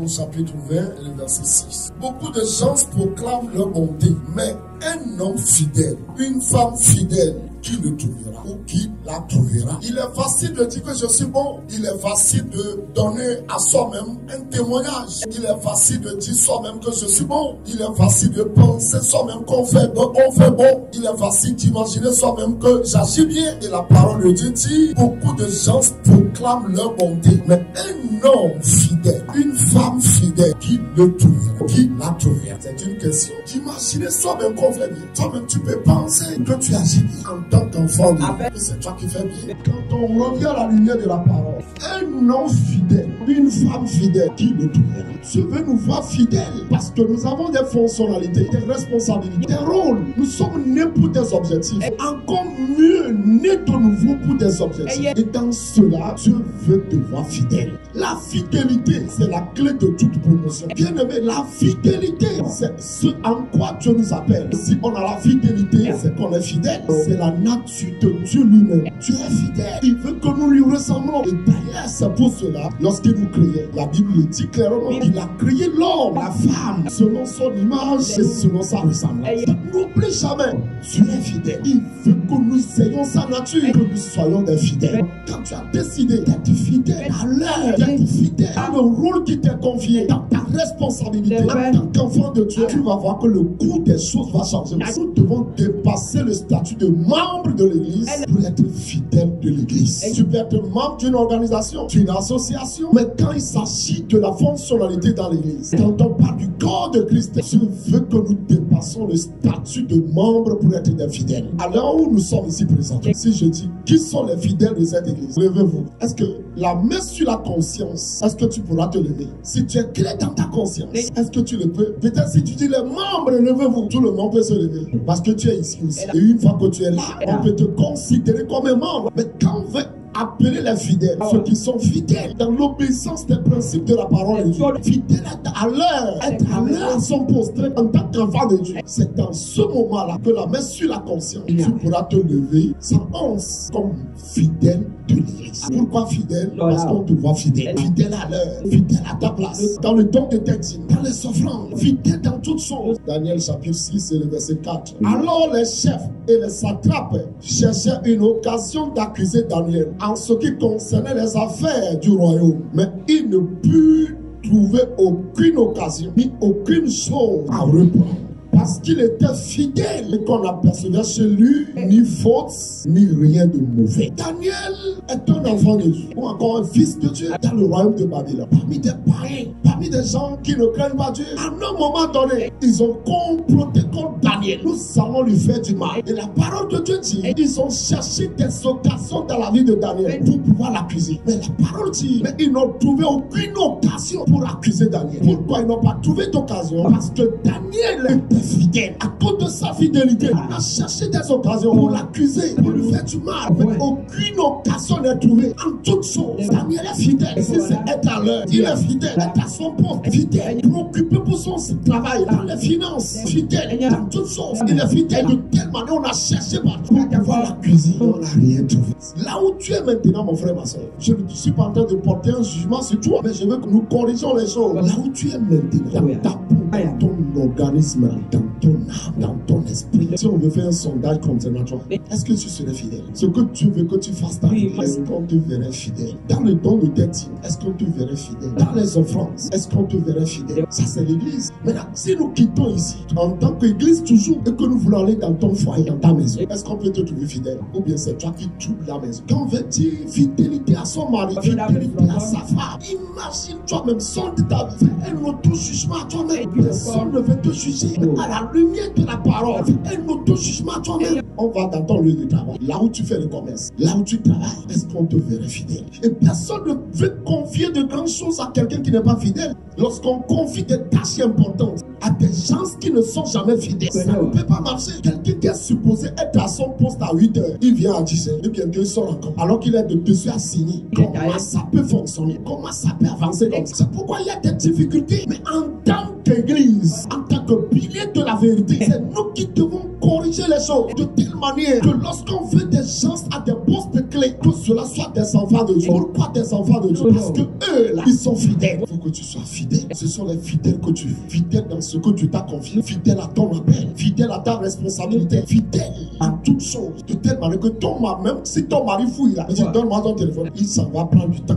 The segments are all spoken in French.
au chapitre 20, le verset 6. Beaucoup de gens proclament leur bonté, mais un homme fidèle, une femme fidèle, qui le trouvera ou qui la trouvera. Il est facile de dire que je suis bon. Il est facile de donner à soi-même un témoignage. Il est facile de dire soi-même que je suis bon. Il est facile de penser soi-même qu'on fait bon. Il est facile d'imaginer soi-même que j'agis bien. Et la parole de Dieu dit, beaucoup de gens proclament leur bonté. Mais un homme fidèle, une femme fidèle, qui le trouvera, qui la trouvera. C'est une question d'imaginer soi-même qu'on fait bien. Toi-même, tu peux penser que tu agis bien. En tant qu'enfant de Dieu, c'est toi qui fais bien. Quand on revient à la lumière de la parole, un homme fidèle, une femme fidèle, qui le trouvera. Dieu veut nous voir fidèles parce que nous avons des fonctionnalités, des responsabilités, des rôles. Nous sommes nés pour des objectifs. Encore mieux, nés de nouveau pour des objectifs. Et dans cela, Dieu veut te voir fidèle. La fidélité, c'est la clé de toute promotion. Bien aimé, la fidélité, c'est ce en quoi Dieu nous appelle. Si on a la fidélité, c'est qu'on est fidèle. C'est la nature de Dieu lui-même. Dieu est fidèle. Il veut que nous lui ressemblons. Et d'ailleurs, c'est pour cela, lorsqu'il nous créait, la Bible le dit clairement, il a créé l'homme, la femme, selon son image et selon sa ressemblance. N'oublie jamais, Dieu est fidèle. Il veut que nous ayons sa nature, que nous soyons des fidèles. Quand tu as décidé d'être fidèle à l'heure, d'être fidèle à le rôle qui t'est confié, dans ta responsabilité, en tant qu'enfant de Dieu, tu vas voir que le cours des choses va changer. Nous devons dépasser le statut de membre de l'église pour être fidèle de l'église. Tu peux être membre d'une organisation, d'une association, mais quand il s'agit de la fonctionnalité dans l'église, quand on parle du corps de Christ, Dieu veut que nous dépassons le statut de membre pour être des fidèles. À l'heure où nous sommes ici présents, si je dis qui sont les fidèles de cette église, levez-vous. Est-ce que la main sur la conscience, est-ce que tu pourras te lever? Si tu es clair dans ta conscience, est-ce que tu le peux? Peut-être si tu dis les membres, levez-vous, tout le monde peut se lever. Parce que tu es ici aussi. Et une fois que tu es là, on peut te considérer comme un membre. Mais quand on veut appeler les fidèles, ceux qui sont fidèles dans l'obéissance des principes de la parole de Dieu, fidèles à l'heure, être à l'heure à son poste en tant qu'enfant de Dieu, c'est dans ce moment-là que la main sur la conscience, tu pourras te lever sans honte comme fidèle de l'église. Pourquoi fidèle? Parce qu'on te voit fidèle. Fidèle à l'heure, fidèle à ta place, dans le don de tes dîmes, dans les offrandes, fidèle dans toutes choses. Daniel chapitre 6 et le verset 4. Alors les chefs et les satrapes cherchaient une occasion d'accuser Daniel en ce qui concernait les affaires du royaume. Mais ils ne purent trouver aucune occasion, ni aucune chose à reprendre. Parce qu'il était fidèle et qu'on apercevait chez lui ni faute, ni rien de mauvais. Daniel est un enfant de Dieu, ou encore un fils de Dieu dans le royaume de Babylone. Parmi des païens, parmi des gens qui ne craignent pas Dieu, à un moment donné, ils ont comploté contre Daniel. Nous allons lui faire du mal. Et la parole de Dieu dit, ils ont cherché des occasions dans la vie de Daniel pour pouvoir l'accuser. Mais la parole dit, mais ils n'ont trouvé aucune occasion pour accuser Daniel. Pourquoi ils n'ont pas trouvé d'occasion? Parce que Daniel était fidèle. À cause de sa fidélité, on a cherché des occasions pour l'accuser, pour lui faire du mal. Mais aucune occasion n'est trouvée. En toutes choses, Daniel est fidèle. Si c'est être à l'heure, il est fidèle. Être à son poste, fidèle. Préoccupé pour son travail, dans les finances, fidèle. Dans toutes choses, il est fidèle. De telle manière, on a cherché partout pour pouvoir l'accuser. On n'a rien trouvé. Là où tu es maintenant, mon frère, ma soeur, je ne suis pas en train de porter un jugement sur toi, mais je veux que nous corrigeons les choses. Là où tu es maintenant, dans ta peau, dans ton organisme, dans ton âme, dans ton esprit. Si on veut faire un sondage concernant toi, est-ce que tu serais fidèle? Ce que tu veux que tu fasses dans l'église, est-ce qu'on te verrait fidèle? Dans le don de tes dîmes, est-ce qu'on te verrait fidèle? Dans les offrandes, est-ce qu'on te verrait fidèle? Ça, c'est l'église. Maintenant, si nous quittons ici, en tant qu'église toujours, et que nous voulons aller dans ton foyer, dans ta maison, est-ce qu'on peut te trouver fidèle? Ou bien c'est toi qui trouves la maison? Quand on veut dire fidélité à son mari, fidélité à sa femme, imagine toi-même, sonde ta vie, fais un auto-jugement à toi-même. Personne ne veut te juger. À la lumière de la parole, fais un auto-jugement à toi-même. On va dans ton lieu de travail, là où tu fais le commerce, là où tu travailles, est-ce qu'on te verrait fidèle? Et personne ne veut confier de grandes choses à quelqu'un qui n'est pas fidèle. Lorsqu'on confie des tâches importantes à des gens qui ne sont jamais fidèles, ça ne peut pas marcher. Quelqu'un qui est supposé être à son poste à 8 heures, il vient à 10 heures, et bientôt il sort encore, alors qu'il est de dessus assigné. Comment ça peut fonctionner? Comment ça peut avancer comme ça? C'est pourquoi il y a des difficultés. Mais en tant qu'église, en tant que pilier de la vérité, c'est nous qui devons corriger les choses de telle manière que lorsqu'on veut des gens à des postes clés clé que cela soit des enfants de Dieu. Pourquoi des enfants de Dieu? Parce que eux là, ils sont fidèles. Il faut que tu sois fidèle. Ce sont les fidèles que tu es. Fidèle dans ce que tu t'as confié. Fidèle à ton appel. Fidèle à ta responsabilité. Fidèle à toutes choses. De telle manière que ton mari, même si ton mari fouille là, il dit donne-moi ton téléphone. Il s'en va prendre du temps.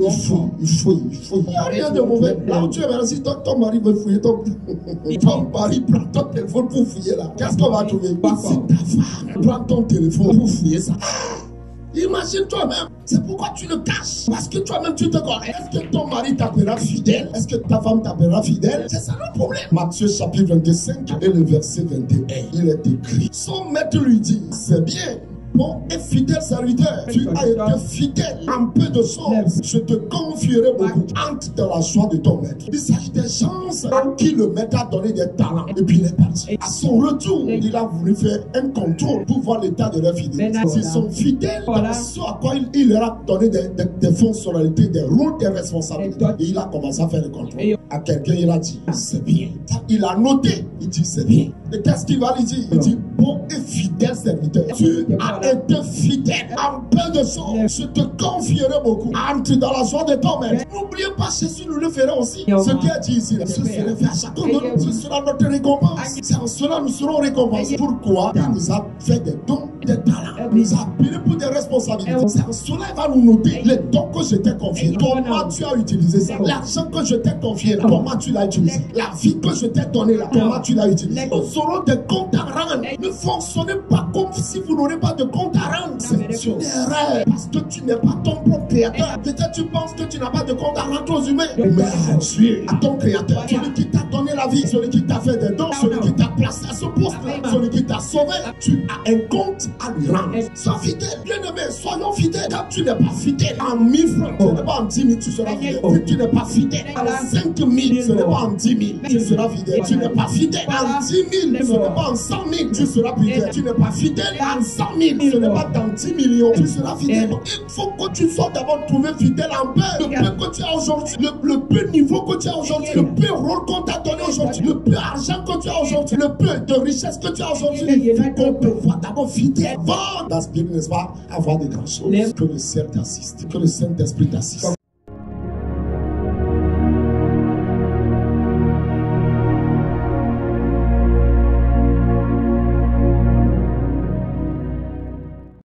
Il fouille. Il n'y a rien de mauvais. Là où tu es, si ton mari veut fouiller ton mari prend ton téléphone pour fouiller là. Qu'est-ce qu'on va trouver? Si ta femme prend ton téléphone pour fouiller ça. Imagine toi-même, c'est pourquoi tu le caches. Parce que toi-même tu te connais. Est-ce que ton mari t'appellera fidèle? Est-ce que ta femme t'appellera fidèle? C'est ça le problème. Matthieu chapitre 25 et le verset 21. Il est écrit. Son maître lui dit, c'est bien. Bon et fidèle serviteur, tu as été fidèle en peu de choses, je te confierai beaucoup. Entre dans la joie de ton maître. Il s'agit des gens à qui le maître a donné des talents et puis il est parti. À son retour, il a voulu faire un contrôle pour voir l'état de leur fidélité. S'ils sont fidèles dans ce à quoi il leur a donné des fonctionnalités, des rôles, des responsabilités. Et il a commencé à faire le contrôle. À quelqu'un, il a dit, c'est bien. Il a noté, il dit, c'est bien. Et qu'est-ce qu'il va lui dire? Il dit, bon et fidèle serviteur, tu as été fidèle en peu de choses, je te confierai beaucoup. Entre dans la joie de ton maître. N'oubliez pas, Jésus nous le fera aussi. Ce qu'il a dit ici, ce serait fait à chacun de nous. Ce sera notre récompense. C'est en cela nous serons récompensés. Pourquoi? Il nous a fait des dons, des talents. Il nous a appelés pour des responsabilités. C'est en cela il va nous noter les dons que je t'ai confiés. Comment tu as utilisé ça? L'argent que je t'ai confié là, comment tu l'as utilisé? La vie que je t'ai donnée là, comment tu l'as utilisé? Nous aurons des comptes à rendre. Ne fonctionnez pas comme si vous n'aurez pas de compte à rendre. C'est une erreur. Parce que tu n'es pas ton propre créateur. Peut-être tu penses que tu n'as pas de compte à rendre aux humains. Mais à Dieu, à ton créateur, celui qui t'a donné la vie, celui qui t'a fait des dons, celui qui t'a placé à ce poste, celui qui t'a sauvé, tu as un compte à lui rendre. Sois fidèle. Bien-aimé, soyons fidèles. Quand tu n'es pas fidèle en 1000 francs, ce n'est pas en 10 000, tu seras fidèle. Si tu n'es pas fidèle en 5 000, ce n'est pas en 10 000, tu seras fidèle. Tu n'es pas fidèle en 10 000, ce n'est pas en 100 000, tu seras fidèle. Tu n'es pas fidèle en 100 000, ce n'est pas dans 10 millions, tu seras fidèle. Il faut que tu sois d'abord trouvé fidèle en peu. Le peu que tu as aujourd'hui, le peu niveau que tu as aujourd'hui, le peu rôle qu'on t'a donné aujourd'hui, le peu argent que tu as aujourd'hui, le peu de richesse que tu as aujourd'hui. Il faut qu'on te voit d'abord fidèle. Va d'aspirer, n'est-ce pas, avoir des grandes choses. Que le ciel t'assiste, que le Saint-Esprit t'assiste.